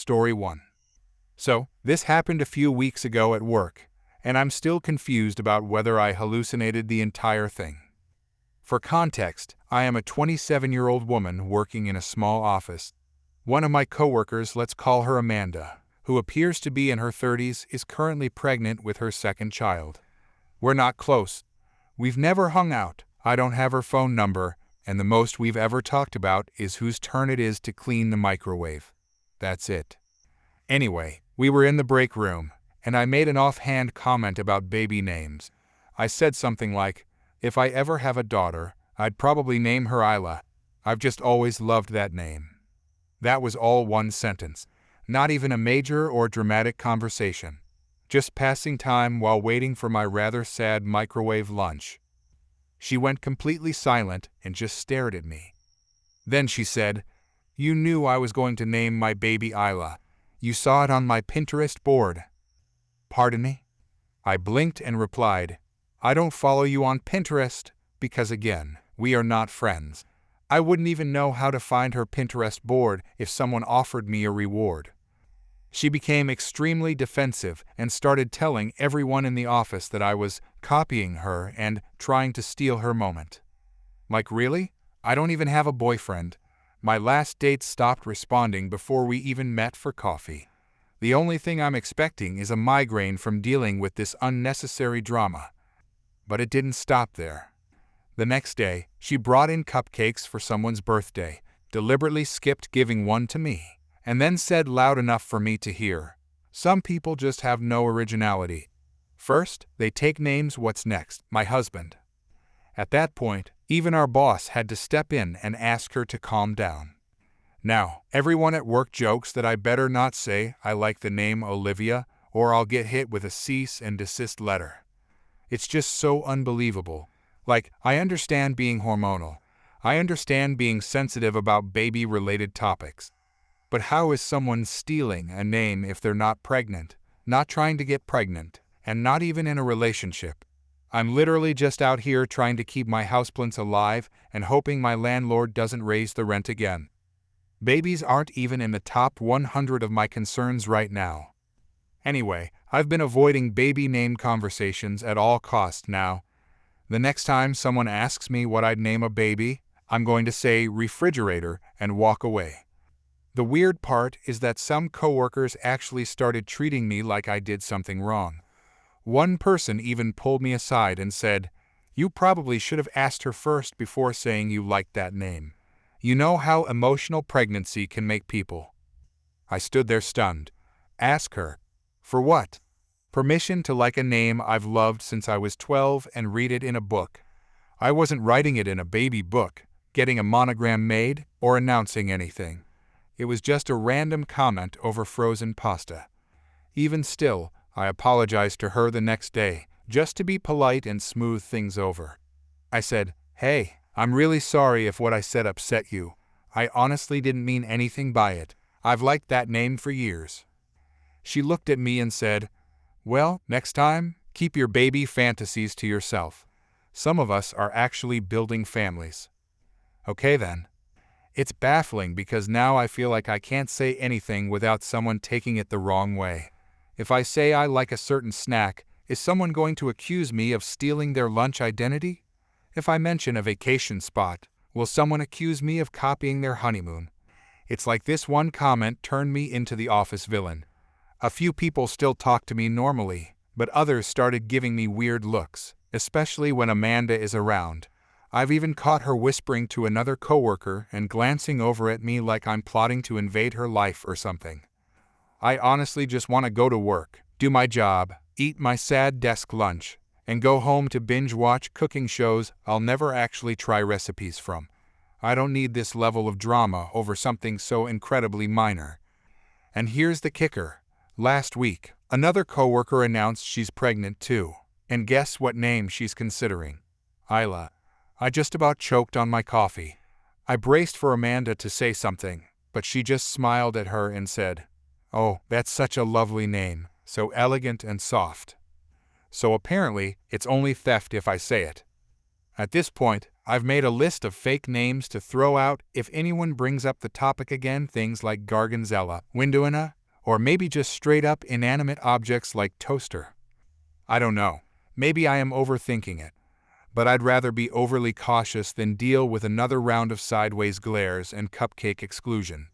Story 1. So, this happened a few weeks ago at work, and I'm still confused about whether I hallucinated the entire thing. For context, I am a 27-year-old woman working in a small office. One of my coworkers, let's call her Amanda, who appears to be in her 30s, is currently pregnant with her second child. We're not close. We've never hung out. I don't have her phone number, and the most we've ever talked about is whose turn it is to clean the microwave. That's it. Anyway, we were in the break room, and I made an offhand comment about baby names. I said something like, if I ever have a daughter, I'd probably name her Isla. I've just always loved that name. That was all one sentence. Not even a major or dramatic conversation. Just passing time while waiting for my rather sad microwave lunch. She went completely silent and just stared at me. Then she said, "You knew I was going to name my baby Isla. You saw it on my Pinterest board." Pardon me? I blinked and replied, "I don't follow you on Pinterest because, again, we are not friends. I wouldn't even know how to find her Pinterest board if someone offered me a reward." She became extremely defensive and started telling everyone in the office that I was copying her and trying to steal her moment. Like, really? I don't even have a boyfriend. My last date stopped responding before we even met for coffee. The only thing I'm expecting is a migraine from dealing with this unnecessary drama. But it didn't stop there. The next day, she brought in cupcakes for someone's birthday, deliberately skipped giving one to me, and then said loud enough for me to hear, "Some people just have no originality. First, they take names, what's next? My husband." At that point, even our boss had to step in and ask her to calm down. Now, everyone at work jokes that I better not say I like the name Olivia or I'll get hit with a cease and desist letter. It's just so unbelievable. Like, I understand being hormonal. I understand being sensitive about baby-related topics. But how is someone stealing a name if they're not pregnant, not trying to get pregnant, and not even in a relationship? I'm literally just out here trying to keep my houseplants alive and hoping my landlord doesn't raise the rent again. Babies aren't even in the top 100 of my concerns right now. Anyway, I've been avoiding baby name conversations at all costs now. The next time someone asks me what I'd name a baby, I'm going to say refrigerator and walk away. The weird part is that some coworkers actually started treating me like I did something wrong. One person even pulled me aside and said, "You probably should have asked her first before saying you liked that name. You know how emotional pregnancy can make people." I stood there stunned. Ask her. For what? Permission to like a name I've loved since I was 12 and read it in a book. I wasn't writing it in a baby book, getting a monogram made, or announcing anything. It was just a random comment over frozen pasta. Even still, I apologized to her the next day, just to be polite and smooth things over. I said, "Hey, I'm really sorry if what I said upset you. I honestly didn't mean anything by it. I've liked that name for years." She looked at me and said, "Well, next time, keep your baby fantasies to yourself. Some of us are actually building families." Okay then. It's baffling because now I feel like I can't say anything without someone taking it the wrong way. If I say I like a certain snack, is someone going to accuse me of stealing their lunch identity? If I mention a vacation spot, will someone accuse me of copying their honeymoon? It's like this one comment turned me into the office villain. A few people still talk to me normally, but others started giving me weird looks, especially when Amanda is around. I've even caught her whispering to another coworker and glancing over at me like I'm plotting to invade her life or something. I honestly just want to go to work, do my job, eat my sad desk lunch, and go home to binge-watch cooking shows I'll never actually try recipes from. I don't need this level of drama over something so incredibly minor. And here's the kicker. Last week, another coworker announced she's pregnant too. And guess what name she's considering? Isla. I just about choked on my coffee. I braced for Amanda to say something, but she just smiled at her and said, "Oh, that's such a lovely name, so elegant and soft." So apparently, it's only theft if I say it. At this point, I've made a list of fake names to throw out if anyone brings up the topic again, things like Gargonzella, Windowana, or maybe just straight up inanimate objects like toaster. I don't know. Maybe I am overthinking it. But I'd rather be overly cautious than deal with another round of sideways glares and cupcake exclusion.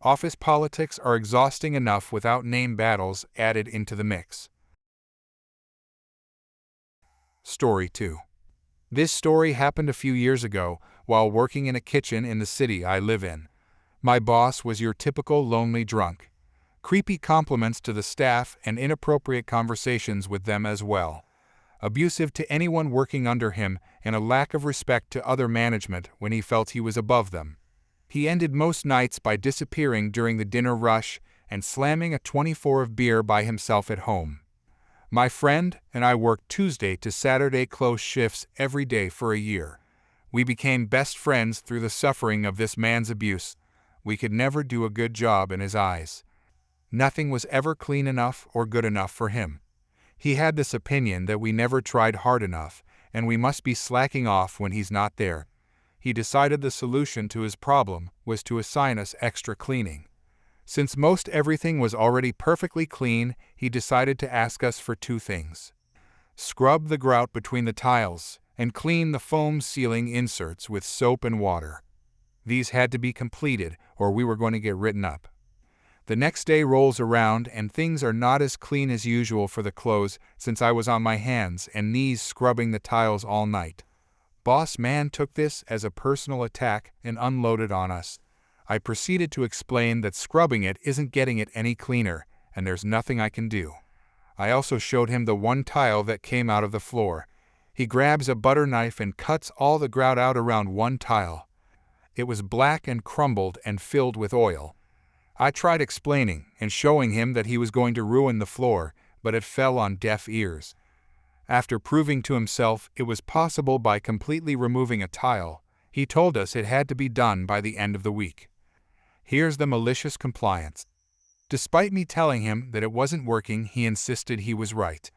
Office politics are exhausting enough without name battles added into the mix. Story 2. This story happened a few years ago while working in a kitchen in the city I live in. My boss was your typical lonely drunk. Creepy compliments to the staff and inappropriate conversations with them as well. Abusive to anyone working under him and a lack of respect to other management when he felt he was above them. He ended most nights by disappearing during the dinner rush and slamming a 24 of beer by himself at home. My friend and I worked Tuesday to Saturday close shifts every day for a year. We became best friends through the suffering of this man's abuse. We could never do a good job in his eyes. Nothing was ever clean enough or good enough for him. He had this opinion that we never tried hard enough, and we must be slacking off when he's not there. He decided the solution to his problem was to assign us extra cleaning. Since most everything was already perfectly clean, he decided to ask us for 2 things. Scrub the grout between the tiles and clean the foam ceiling inserts with soap and water. These had to be completed or we were going to get written up. The next day rolls around and things are not as clean as usual for the clothes since I was on my hands and knees scrubbing the tiles all night. Boss man took this as a personal attack and unloaded on us. I proceeded to explain that scrubbing it isn't getting it any cleaner and there's nothing I can do. I also showed him the one tile that came out of the floor. He grabs a butter knife and cuts all the grout out around one tile. It was black and crumbled and filled with oil. I tried explaining and showing him that he was going to ruin the floor, but it fell on deaf ears. After proving to himself it was possible by completely removing a tile, he told us it had to be done by the end of the week. Here's the malicious compliance. Despite me telling him that it wasn't working, he insisted he was right.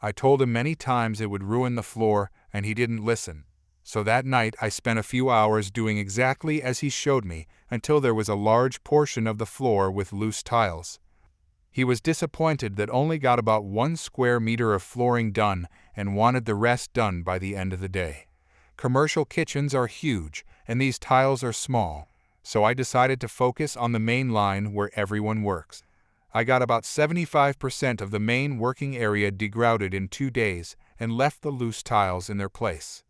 I told him many times it would ruin the floor, and he didn't listen. So that night I spent a few hours doing exactly as he showed me until there was a large portion of the floor with loose tiles. He was disappointed that only got about 1 square meter of flooring done and wanted the rest done by the end of the day. Commercial kitchens are huge and these tiles are small, so I decided to focus on the main line where everyone works. I got about 75% of the main working area degrouted in 2 days and left the loose tiles in their place.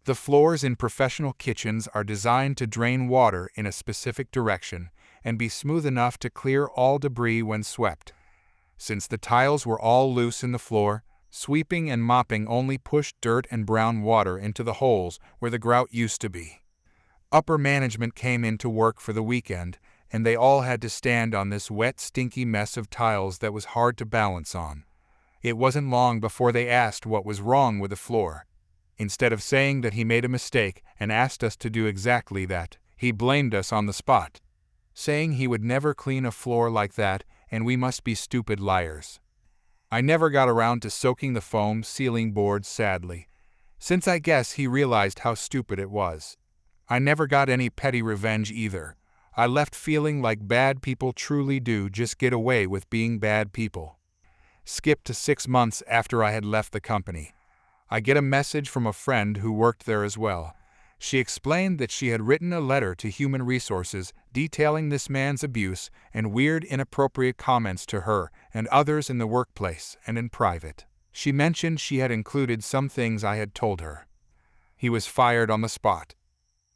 The floors in professional kitchens are designed to drain water in a specific direction and be smooth enough to clear all debris when swept. Since the tiles were all loose in the floor, sweeping and mopping only pushed dirt and brown water into the holes where the grout used to be. Upper management came in to work for the weekend, and they all had to stand on this wet, stinky mess of tiles that was hard to balance on. It wasn't long before they asked what was wrong with the floor. Instead of saying that he made a mistake and asked us to do exactly that, he blamed us on the spot, saying he would never clean a floor like that and we must be stupid liars. I never got around to soaking the foam ceiling boards, sadly, since I guess he realized how stupid it was. I never got any petty revenge either. I left feeling like bad people truly do just get away with being bad people. Skip to 6 months after I had left the company. I get a message from a friend who worked there as well. She explained that she had written a letter to Human Resources detailing this man's abuse and weird inappropriate comments to her and others in the workplace and in private. She mentioned she had included some things I had told her. He was fired on the spot.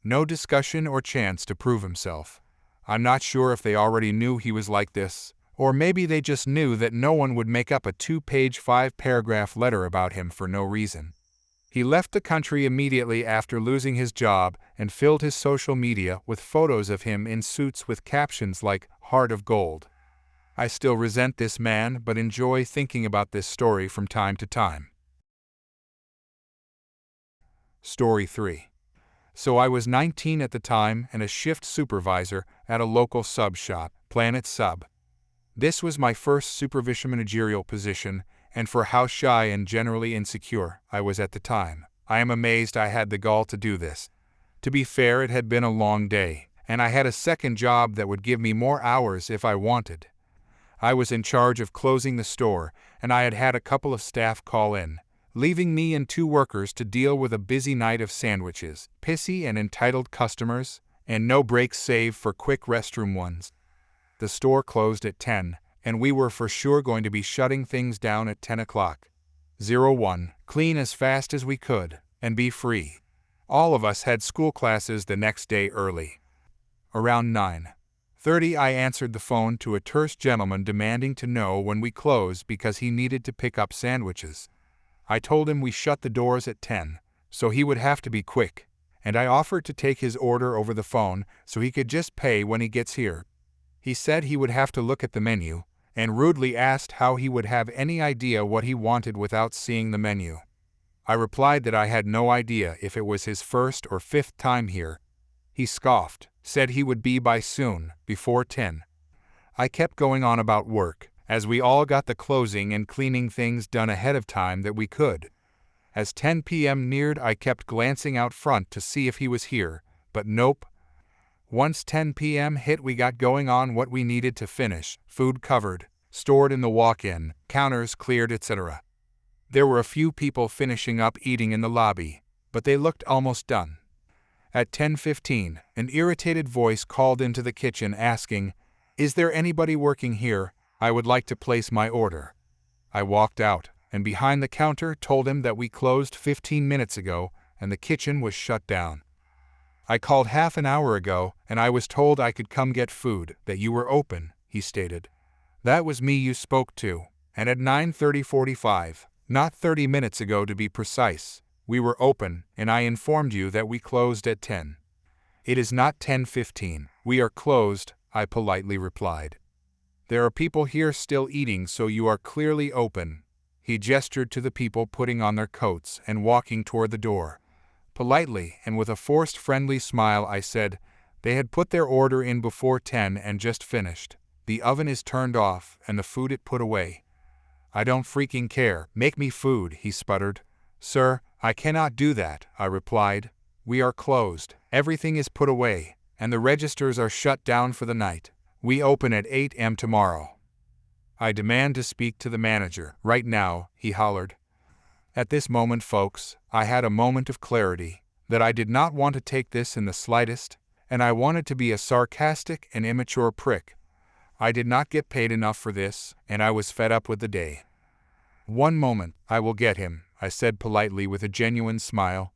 No discussion or chance to prove himself. I'm not sure if they already knew he was like this, or maybe they just knew that no one would make up a 2-page 5-paragraph letter about him for no reason. He left the country immediately after losing his job and filled his social media with photos of him in suits with captions like "Heart of Gold." I still resent this man but enjoy thinking about this story from time to time. Story 3. So I was 19 at the time and a shift supervisor at a local sub shop, Planet Sub. This was my first supervision managerial position, and for how shy and generally insecure I was at the time, I am amazed I had the gall to do this. To be fair, it had been a long day, and I had a second job that would give me more hours if I wanted. I was in charge of closing the store, and I had had a couple of staff call in, leaving me and 2 workers to deal with a busy night of sandwiches, pissy and entitled customers, and no breaks save for quick restroom ones. The store closed at 10, and we were for sure going to be shutting things down at 10 o'clock. 01, clean as fast as we could, and be free. All of us had school classes the next day early. Around 9:30 I answered the phone to a terse gentleman demanding to know when we closed because he needed to pick up sandwiches. I told him we shut the doors at 10, so he would have to be quick, and I offered to take his order over the phone so he could just pay when he gets here. He said he would have to look at the menu, and rudely asked how he would have any idea what he wanted without seeing the menu. I replied that I had no idea if it was his first or 5th time here. He scoffed, said he would be by soon, before 10. I kept going on about work, as we all got the closing and cleaning things done ahead of time that we could. As 10 p.m. neared, I kept glancing out front to see if he was here, but nope. Once 10 p.m. hit, we got going on what we needed to finish, food covered, stored in the walk-in, counters cleared, etc. There were a few people finishing up eating in the lobby, but they looked almost done. At 10:15, an irritated voice called into the kitchen asking, "Is there anybody working here? I would like to place my order." I walked out, and behind the counter told him that we closed 15 minutes ago and the kitchen was shut down. "I called half an hour ago and I was told I could come get food, that you were open," he stated. "That was me you spoke to, and at 9:45, not 30 minutes ago to be precise, we were open, and I informed you that we closed at 10. "It is not 10:15, we are closed," I politely replied. "There are people here still eating, so you are clearly open." He gestured to the people putting on their coats and walking toward the door. Politely and with a forced friendly smile I said, they had put their order in before 10 and just finished. The oven is turned off and the food it put away. "I don't freaking care, make me food," he sputtered. "Sir, I cannot do that," I replied. "We are closed, everything is put away, and the registers are shut down for the night. We open at 8 a.m. tomorrow." "I demand to speak to the manager, right now," he hollered. At this moment, folks, I had a moment of clarity, that I did not want to take this in the slightest, and I wanted to be a sarcastic and immature prick. I did not get paid enough for this, and I was fed up with the day. "One moment, I will get him," I said politely with a genuine smile.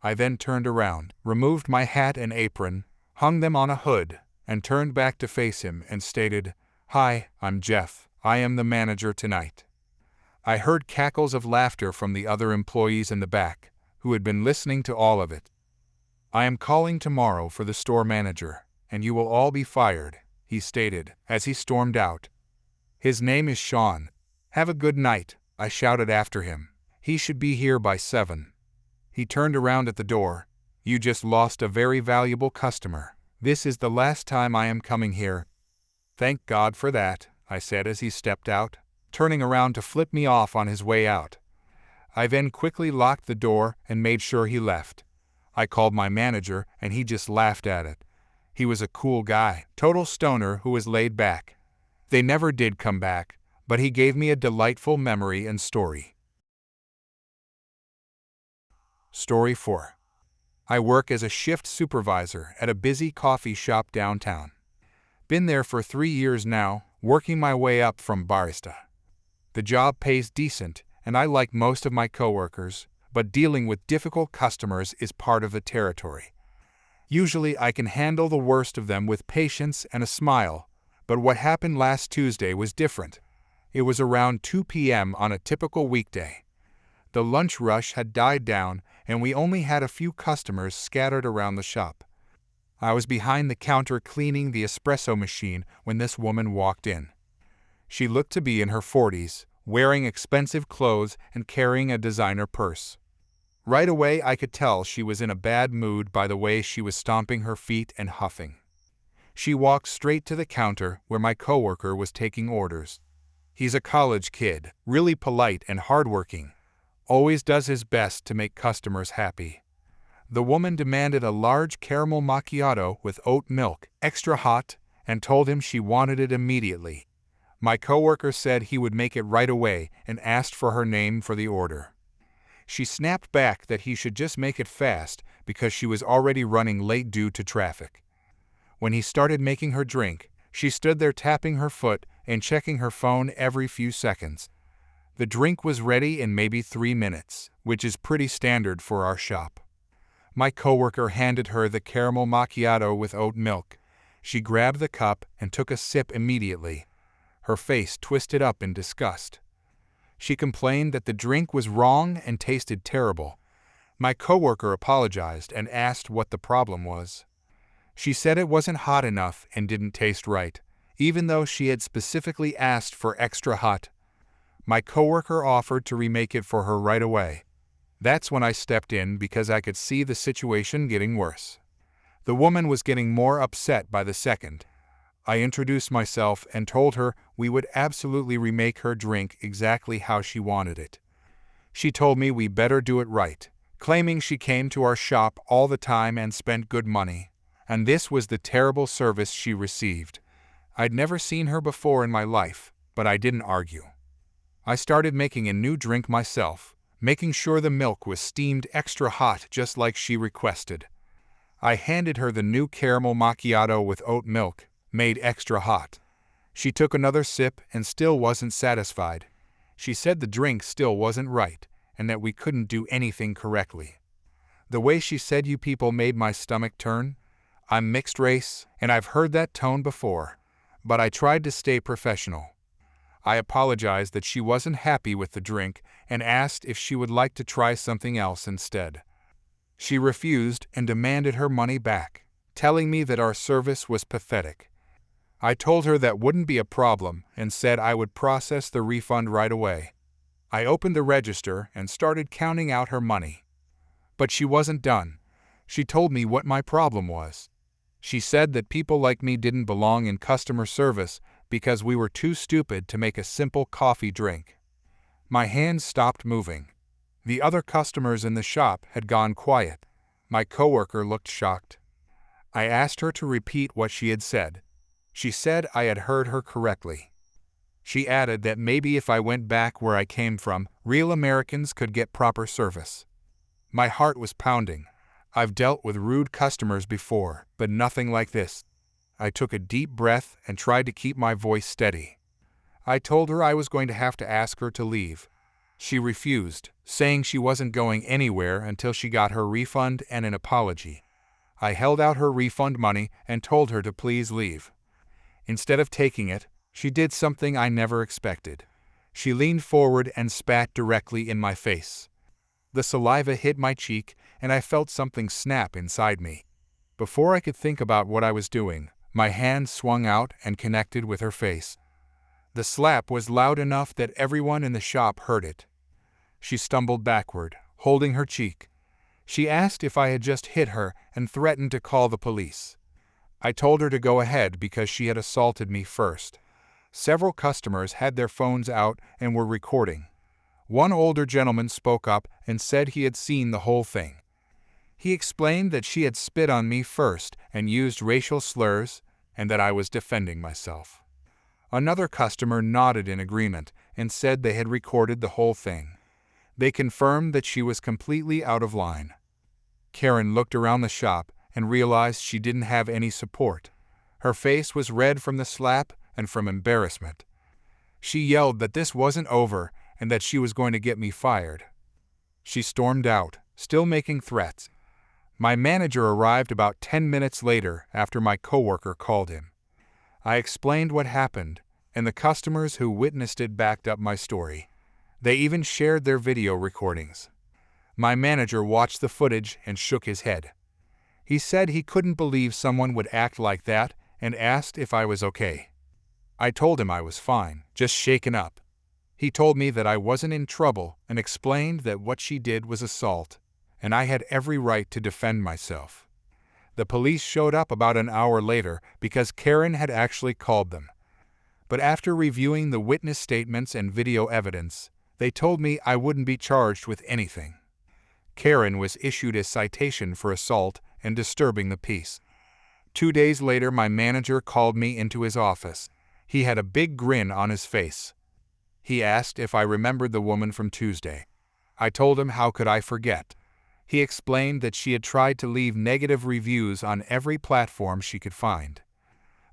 I then turned around, removed my hat and apron, hung them on a hood, and turned back to face him and stated, "Hi, I'm Jeff. I am the manager tonight." I heard cackles of laughter from the other employees in the back, who had been listening to all of it. "I am calling tomorrow for the store manager, and you will all be fired," he stated, as he stormed out. "His name is Sean. Have a good night," I shouted after him. "He should be here by 7. He turned around at the door. "You just lost a very valuable customer. This is the last time I am coming here." "Thank God for that," I said as he stepped out, turning around to flip me off on his way out. I then quickly locked the door and made sure he left. I called my manager and he just laughed at it. He was a cool guy, total stoner who was laid back. They never did come back, but he gave me a delightful memory and story. Story 4. I work as a shift supervisor at a busy coffee shop downtown. Been there for 3 years now, working my way up from barista. The job pays decent, and I like most of my coworkers, but dealing with difficult customers is part of the territory. Usually I can handle the worst of them with patience and a smile, but what happened last Tuesday was different. It was around 2 p.m. on a typical weekday. The lunch rush had died down, and we only had a few customers scattered around the shop. I was behind the counter cleaning the espresso machine when this woman walked in. She looked to be in her 40s, wearing expensive clothes and carrying a designer purse. Right away I could tell she was in a bad mood by the way she was stomping her feet and huffing. She walked straight to the counter where my coworker was taking orders. He's a college kid, really polite and hardworking. always does his best to make customers happy. The woman demanded a large caramel macchiato with oat milk, extra hot, and told him she wanted it immediately. My coworker said he would make it right away and asked for her name for the order. She snapped back that he should just make it fast because she was already running late due to traffic. When he started making her drink, she stood there tapping her foot and checking her phone every few seconds. The drink was ready in maybe 3 minutes, which is pretty standard for our shop. My coworker handed her the caramel macchiato with oat milk. She grabbed the cup and took a sip immediately. Her face twisted up in disgust. She complained that the drink was wrong and tasted terrible. My coworker apologized and asked what the problem was. She said it wasn't hot enough and didn't taste right, even though she had specifically asked for extra hot. My coworker offered to remake it for her right away. That's when I stepped in because I could see the situation getting worse. The woman was getting more upset by the second. I introduced myself and told her we would absolutely remake her drink exactly how she wanted it. She told me we better do it right, claiming she came to our shop all the time and spent good money. And this was the terrible service she received. I'd never seen her before in my life, but I didn't argue. I started making a new drink myself, making sure the milk was steamed extra hot just like she requested. I handed her the new caramel macchiato with oat milk, made extra hot. She took another sip and still wasn't satisfied. She said the drink still wasn't right and that we couldn't do anything correctly. The way she said "you people" made my stomach turn. I'm mixed race, and I've heard that tone before, but I tried to stay professional. I apologized that she wasn't happy with the drink and asked if she would like to try something else instead. She refused and demanded her money back, telling me that our service was pathetic. I told her that wouldn't be a problem and said I would process the refund right away. I opened the register and started counting out her money. But she wasn't done. She told me what my problem was. She said that people like me didn't belong in customer service because we were too stupid to make a simple coffee drink. My hands stopped moving. The other customers in the shop had gone quiet. My coworker looked shocked. I asked her to repeat what she had said. She said I had heard her correctly. She added that maybe if I went back where I came from, real Americans could get proper service. My heart was pounding. I've dealt with rude customers before, but nothing like this. I took a deep breath and tried to keep my voice steady. I told her I was going to have to ask her to leave. She refused, saying she wasn't going anywhere until she got her refund and an apology. I held out her refund money and told her to please leave. Instead of taking it, she did something I never expected. She leaned forward and spat directly in my face. The saliva hit my cheek, and I felt something snap inside me. Before I could think about what I was doing, my hand swung out and connected with her face. The slap was loud enough that everyone in the shop heard it. She stumbled backward, holding her cheek. She asked if I had just hit her and threatened to call the police. I told her to go ahead because she had assaulted me first. Several customers had their phones out and were recording. One older gentleman spoke up and said he had seen the whole thing. He explained that she had spit on me first and used racial slurs, and that I was defending myself. Another customer nodded in agreement and said they had recorded the whole thing. They confirmed that she was completely out of line. Karen looked around the shop and realized she didn't have any support. Her face was red from the slap and from embarrassment. She yelled that this wasn't over and that she was going to get me fired. She stormed out, still making threats. My manager arrived about 10 minutes later after my coworker called him. I explained what happened, and the customers who witnessed it backed up my story. They even shared their video recordings. My manager watched the footage and shook his head. He said he couldn't believe someone would act like that and asked if I was okay. I told him I was fine, just shaken up. He told me that I wasn't in trouble and explained that what she did was assault, and I had every right to defend myself. The police showed up about an hour later because Karen had actually called them. But after reviewing the witness statements and video evidence, They told me I wouldn't be charged with anything. Karen was issued a citation for assault and disturbing the peace. 2 days later, my manager called me into his office. He had a big grin on his face. He asked if I remembered the woman from Tuesday. I told him how could I forget. He explained that she had tried to leave negative reviews on every platform she could find.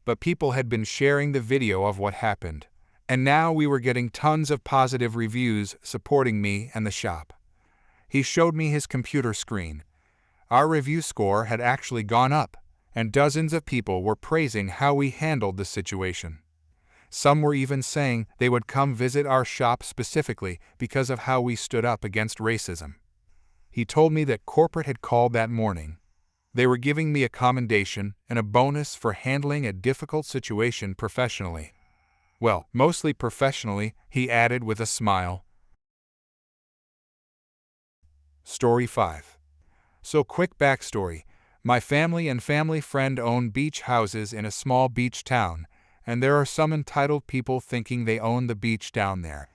But people had been sharing the video of what happened, and now we were getting tons of positive reviews supporting me and the shop. He showed me his computer screen. Our review score had actually gone up, and dozens of people were praising how we handled the situation. Some were even saying they would come visit our shop specifically because of how we stood up against racism. He told me that corporate had called that morning. They were giving me a commendation and a bonus for handling a difficult situation professionally. Well, mostly professionally, he added with a smile. Story 5. So quick backstory. My family and family friend own beach houses in a small beach town, and there are some entitled people thinking they own the beach down there.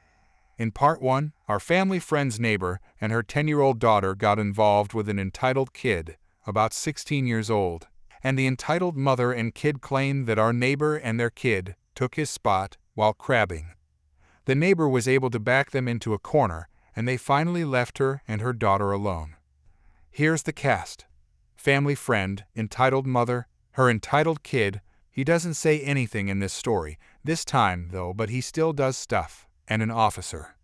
In part 1, our family friend's neighbor and her 10-year-old daughter got involved with an entitled kid, about 16 years old, and the entitled mother and kid claimed that our neighbor and their kid took his spot while crabbing. The neighbor was able to back them into a corner, and they finally left her and her daughter alone. Here's the cast. Family friend, entitled mother, her entitled kid. He doesn't say anything in this story, this time though, but he still does stuff, and an officer.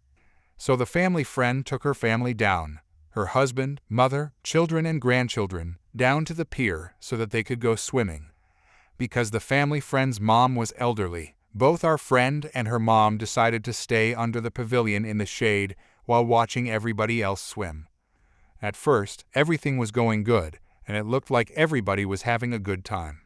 So the family friend took her family down, her husband, mother, children and grandchildren, down to the pier so that they could go swimming. Because the family friend's mom was elderly, both our friend and her mom decided to stay under the pavilion in the shade while watching everybody else swim. At first, everything was going good, and it looked like everybody was having a good time.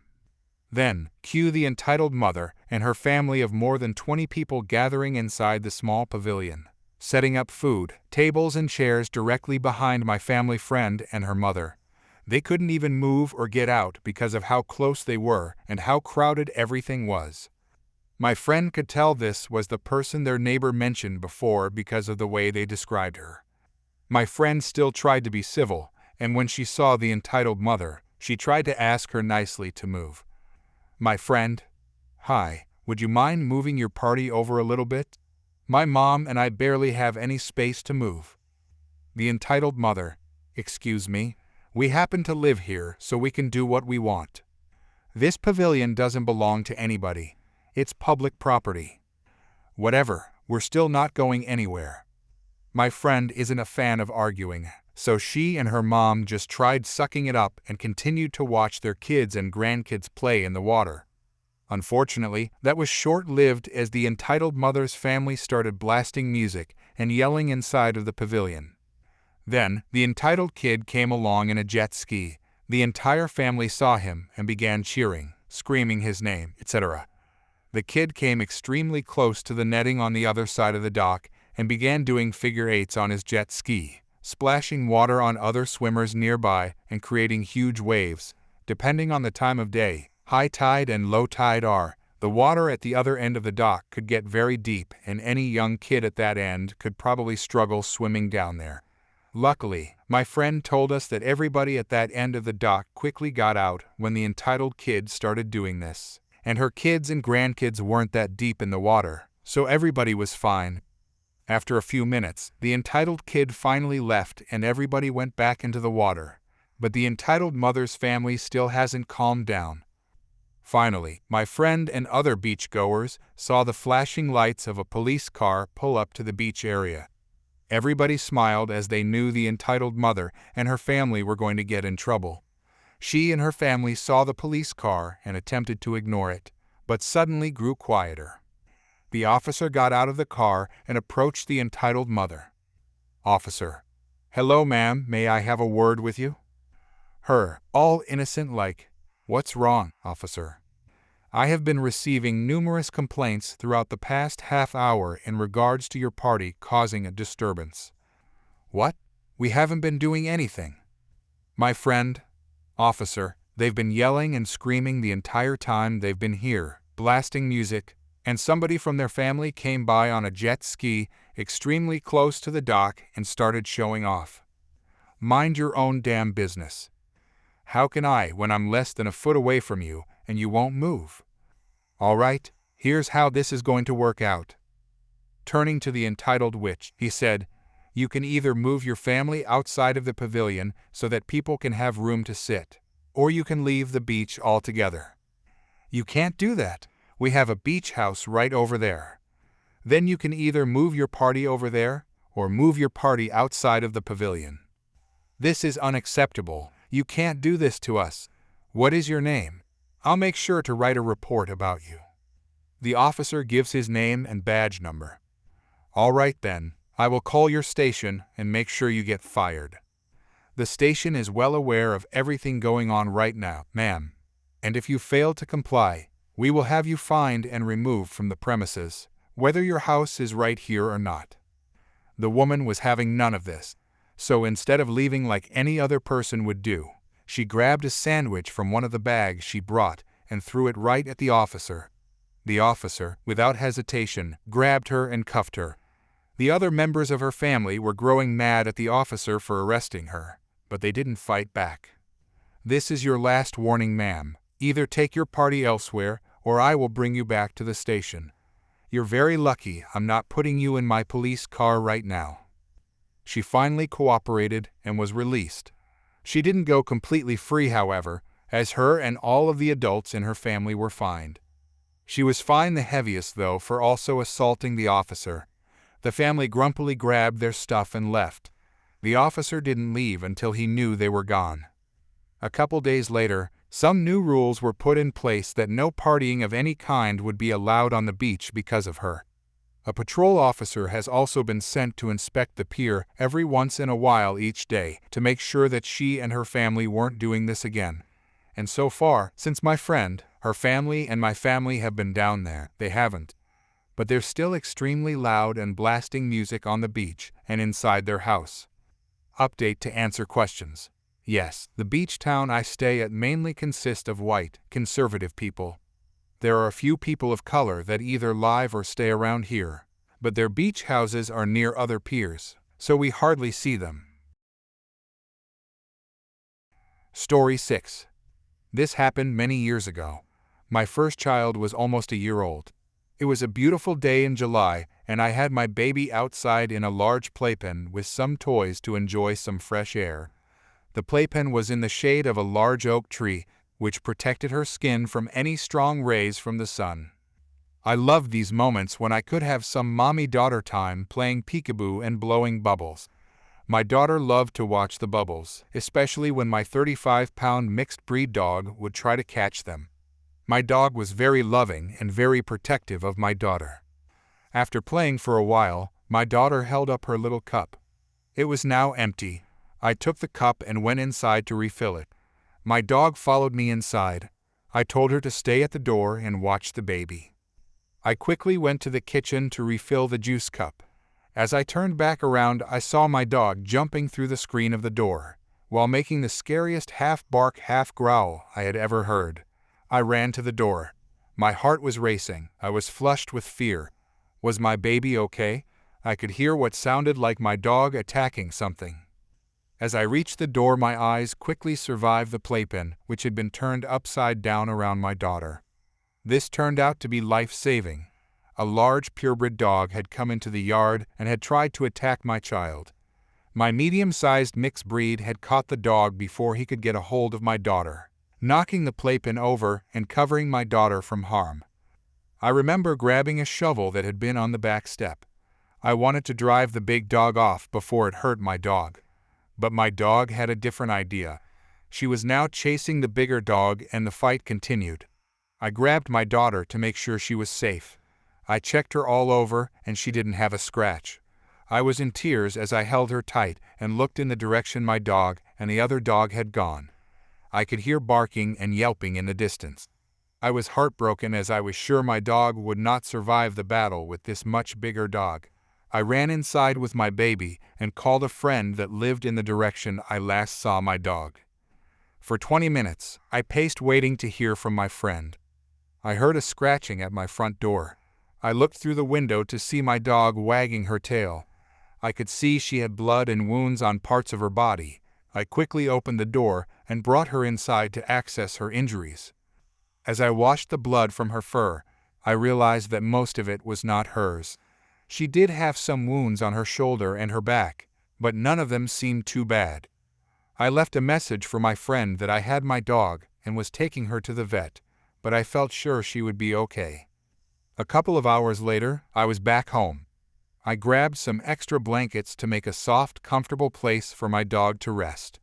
Then, cue the entitled mother and her family of more than 20 people gathering inside the small pavilion, setting up food, tables and chairs directly behind my family friend and her mother. They couldn't even move or get out because of how close they were and how crowded everything was. My friend could tell this was the person their neighbor mentioned before because of the way they described her. My friend still tried to be civil, and when she saw the entitled mother, she tried to ask her nicely to move. My friend, "Hi, would you mind moving your party over a little bit? My mom and I barely have any space to move." The entitled mother, "Excuse me, we happen to live here so we can do what we want. This pavilion doesn't belong to anybody. It's public property. Whatever, we're still not going anywhere." My friend isn't a fan of arguing, so she and her mom just tried sucking it up and continued to watch their kids and grandkids play in the water. Unfortunately, that was short-lived as the entitled mother's family started blasting music and yelling inside of the pavilion. Then, the entitled kid came along in a jet ski. The entire family saw him and began cheering, screaming his name, etc. The kid came extremely close to the netting on the other side of the dock and began doing figure eights on his jet ski, splashing water on other swimmers nearby and creating huge waves. Depending on the time of day, high tide and low tide the water at the other end of the dock could get very deep, and any young kid at that end could probably struggle swimming down there. Luckily, my friend told us that everybody at that end of the dock quickly got out when the entitled kid started doing this, and her kids and grandkids weren't that deep in the water, so everybody was fine. After a few minutes, the entitled kid finally left and everybody went back into the water, but the entitled mother's family still hasn't calmed down. Finally, my friend and other beachgoers saw the flashing lights of a police car pull up to the beach area. Everybody smiled as they knew the entitled mother and her family were going to get in trouble. She and her family saw the police car and attempted to ignore it, but suddenly grew quieter. The officer got out of the car and approached the entitled mother. "Officer, hello ma'am, may I have a word with you?" Her, all innocent like, "What's wrong, officer?" "I have been receiving numerous complaints throughout the past half hour in regards to your party causing a disturbance." "What? We haven't been doing anything." "My friend, officer, they've been yelling and screaming the entire time they've been here, blasting music, and somebody from their family came by on a jet ski extremely close to the dock and started showing off. Mind your own damn business. How can I when I'm less than a foot away from you and you won't move? All right, here's how this is going to work out. Turning to the entitled witch, he said, "You can either move your family outside of the pavilion so that people can have room to sit, or you can leave the beach altogether." "You can't do that. We have a beach house right over there." "Then you can either move your party over there, or move your party outside of the pavilion." "This is unacceptable. You can't do this to us. What is your name? I'll make sure to write a report about you." The officer gives his name and badge number. "All right then, I will call your station and make sure you get fired. The station is well aware of everything going on right now, ma'am. And if you fail to comply, we will have you fined and removed from the premises, whether your house is right here or not." The woman was having none of this, so instead of leaving like any other person would do, she grabbed a sandwich from one of the bags she brought and threw it right at the officer. The officer, without hesitation, grabbed her and cuffed her. The other members of her family were growing mad at the officer for arresting her, but they didn't fight back. "This is your last warning, ma'am. Either take your party elsewhere, or I will bring you back to the station. You're very lucky I'm not putting you in my police car right now." She finally cooperated and was released. She didn't go completely free, however, as her and all of the adults in her family were fined. She was fined the heaviest, though, for also assaulting the officer. The family grumpily grabbed their stuff and left. The officer didn't leave until he knew they were gone. A couple days later, some new rules were put in place that no partying of any kind would be allowed on the beach because of her. A patrol officer has also been sent to inspect the pier every once in a while each day to make sure that she and her family weren't doing this again. And so far, since my friend, her family, and my family have been down there, they haven't. But they're still extremely loud and blasting music on the beach and inside their house. Update to answer questions. Yes, the beach town I stay at mainly consists of white, conservative people. There are a few people of color that either live or stay around here, but their beach houses are near other piers, so we hardly see them. Story 6. This happened many years ago. My first child was almost a year old. It was a beautiful day in July, and I had my baby outside in a large playpen with some toys to enjoy some fresh air. The playpen was in the shade of a large oak tree, which protected her skin from any strong rays from the sun. I loved these moments when I could have some mommy-daughter time playing peekaboo and blowing bubbles. My daughter loved to watch the bubbles, especially when my 35-pound mixed-breed dog would try to catch them. My dog was very loving and very protective of my daughter. After playing for a while, my daughter held up her little cup. It was now empty. I took the cup and went inside to refill it. My dog followed me inside. I told her to stay at the door and watch the baby. I quickly went to the kitchen to refill the juice cup. As I turned back around, I saw my dog jumping through the screen of the door, while making the scariest half-bark, half-growl I had ever heard. I ran to the door. My heart was racing. I was flushed with fear. Was my baby okay? I could hear what sounded like my dog attacking something. As I reached the door, my eyes quickly survived the playpen, which had been turned upside down around my daughter. This turned out to be life-saving. A large purebred dog had come into the yard and had tried to attack my child. My medium-sized mixed breed had caught the dog before he could get a hold of my daughter, knocking the playpen over and covering my daughter from harm. I remember grabbing a shovel that had been on the back step. I wanted to drive the big dog off before it hurt my dog. But my dog had a different idea. She was now chasing the bigger dog, and the fight continued. I grabbed my daughter to make sure she was safe. I checked her all over, and she didn't have a scratch. I was in tears as I held her tight and looked in the direction my dog and the other dog had gone. I could hear barking and yelping in the distance. I was heartbroken as I was sure my dog would not survive the battle with this much bigger dog. I ran inside with my baby and called a friend that lived in the direction I last saw my dog. For 20 minutes, I paced waiting to hear from my friend. I heard a scratching at my front door. I looked through the window to see my dog wagging her tail. I could see she had blood and wounds on parts of her body. I quickly opened the door and brought her inside to access her injuries. As I washed the blood from her fur, I realized that most of it was not hers. She did have some wounds on her shoulder and her back, but none of them seemed too bad. I left a message for my friend that I had my dog and was taking her to the vet, but I felt sure she would be okay. A couple of hours later, I was back home. I grabbed some extra blankets to make a soft, comfortable place for my dog to rest.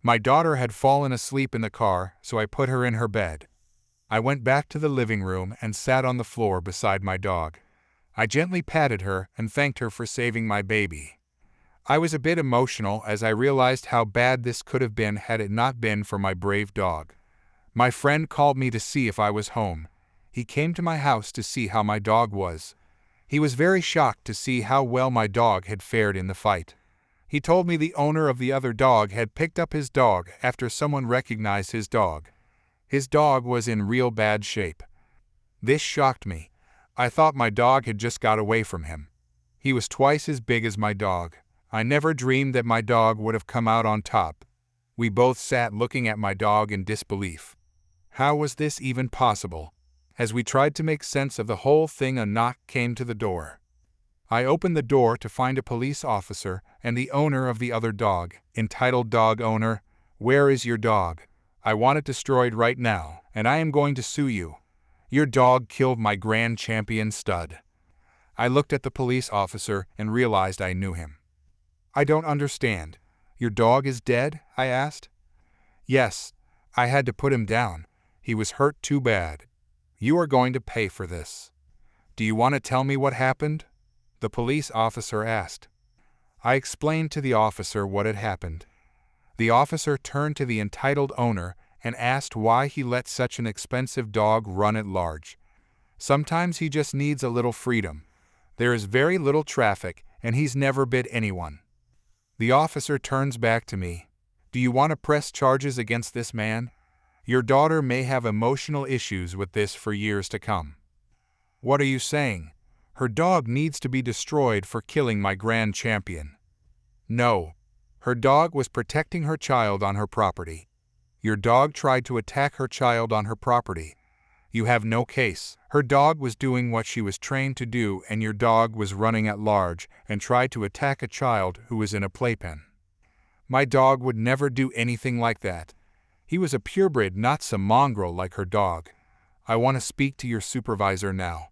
My daughter had fallen asleep in the car, so I put her in her bed. I went back to the living room and sat on the floor beside my dog. I gently patted her and thanked her for saving my baby. I was a bit emotional as I realized how bad this could have been had it not been for my brave dog. My friend called me to see if I was home. He came to my house to see how my dog was. He was very shocked to see how well my dog had fared in the fight. He told me the owner of the other dog had picked up his dog after someone recognized his dog. His dog was in real bad shape. This shocked me. I thought my dog had just got away from him. He was twice as big as my dog. I never dreamed that my dog would have come out on top. We both sat looking at my dog in disbelief. How was this even possible? As we tried to make sense of the whole thing, a knock came to the door. I opened the door to find a police officer and the owner of the other dog. Entitled dog owner, where is your dog? I want it destroyed right now, and I am going to sue you. Your dog killed my grand champion stud. I looked at the police officer and realized I knew him. I don't understand. Your dog is dead? I asked. Yes, I had to put him down. He was hurt too bad. You are going to pay for this. Do you want to tell me what happened? The police officer asked. I explained to the officer what had happened. The officer turned to the entitled owner and asked why he let such an expensive dog run at large. Sometimes he just needs a little freedom. There is very little traffic and he's never bit anyone. The officer turns back to me. Do you want to press charges against this man? Your daughter may have emotional issues with this for years to come. What are you saying? Her dog needs to be destroyed for killing my grand champion. No. Her dog was protecting her child on her property. Your dog tried to attack her child on her property. You have no case. Her dog was doing what she was trained to do, and your dog was running at large and tried to attack a child who was in a playpen. My dog would never do anything like that. He was a purebred, not some mongrel like her dog. I want to speak to your supervisor now.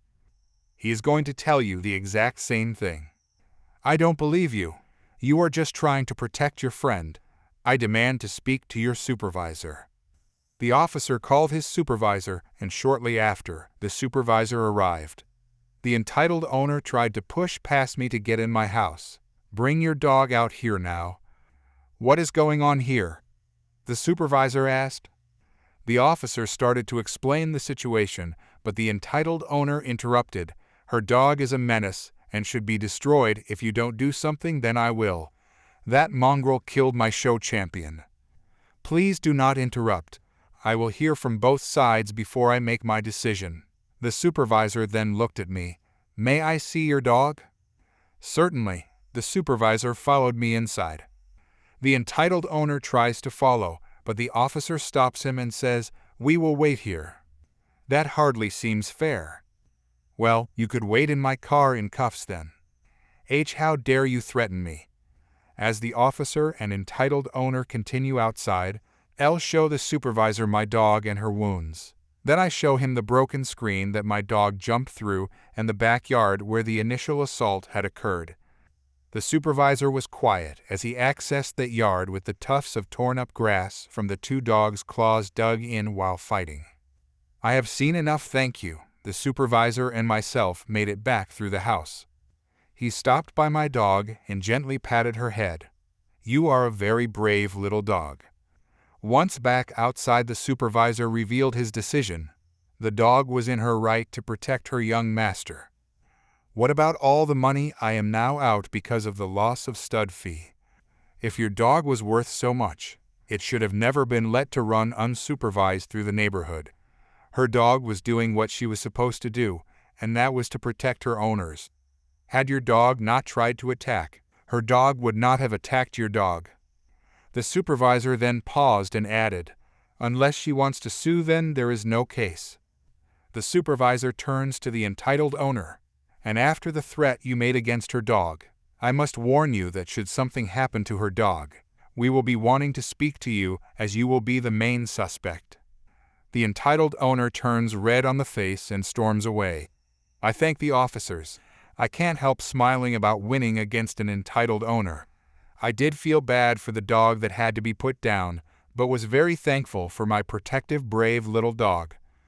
He is going to tell you the exact same thing. I don't believe you. You are just trying to protect your friend. I demand to speak to your supervisor. The officer called his supervisor, and shortly after, the supervisor arrived. The entitled owner tried to push past me to get in my house. Bring your dog out here now. What is going on here? The supervisor asked. The officer started to explain the situation, but the entitled owner interrupted. Her dog is a menace and should be destroyed. If you don't do something, then I will. That mongrel killed my show champion. Please do not interrupt. I will hear from both sides before I make my decision. The supervisor then looked at me. May I see your dog? Certainly. The supervisor followed me inside. The entitled owner tries to follow, but the officer stops him and says, "We will wait here." That hardly seems fair. Well, you could wait in my car in cuffs then. How dare you threaten me? As the officer and entitled owner continue outside, I'll show the supervisor my dog and her wounds. Then I show him the broken screen that my dog jumped through and the backyard where the initial assault had occurred. The supervisor was quiet as he accessed that yard with the tufts of torn-up grass from the two dogs' claws dug in while fighting. I have seen enough, thank you. The supervisor and myself made it back through the house. He stopped by my dog and gently patted her head. You are a very brave little dog. Once back outside, the supervisor revealed his decision. The dog was in her right to protect her young master. What about all the money I am now out because of the loss of stud fee? If your dog was worth so much, it should have never been let to run unsupervised through the neighborhood. Her dog was doing what she was supposed to do, and that was to protect her owners. Had your dog not tried to attack, her dog would not have attacked your dog. The supervisor then paused and added, "Unless she wants to sue, then there is no case." The supervisor turns to the entitled owner. "And after the threat you made against her dog, I must warn you that should something happen to her dog, we will be wanting to speak to you as you will be the main suspect." The entitled owner turns red on the face and storms away. I thank the officers. I can't help smiling about winning against an entitled owner. I did feel bad for the dog that had to be put down, but was very thankful for my protective, brave little dog.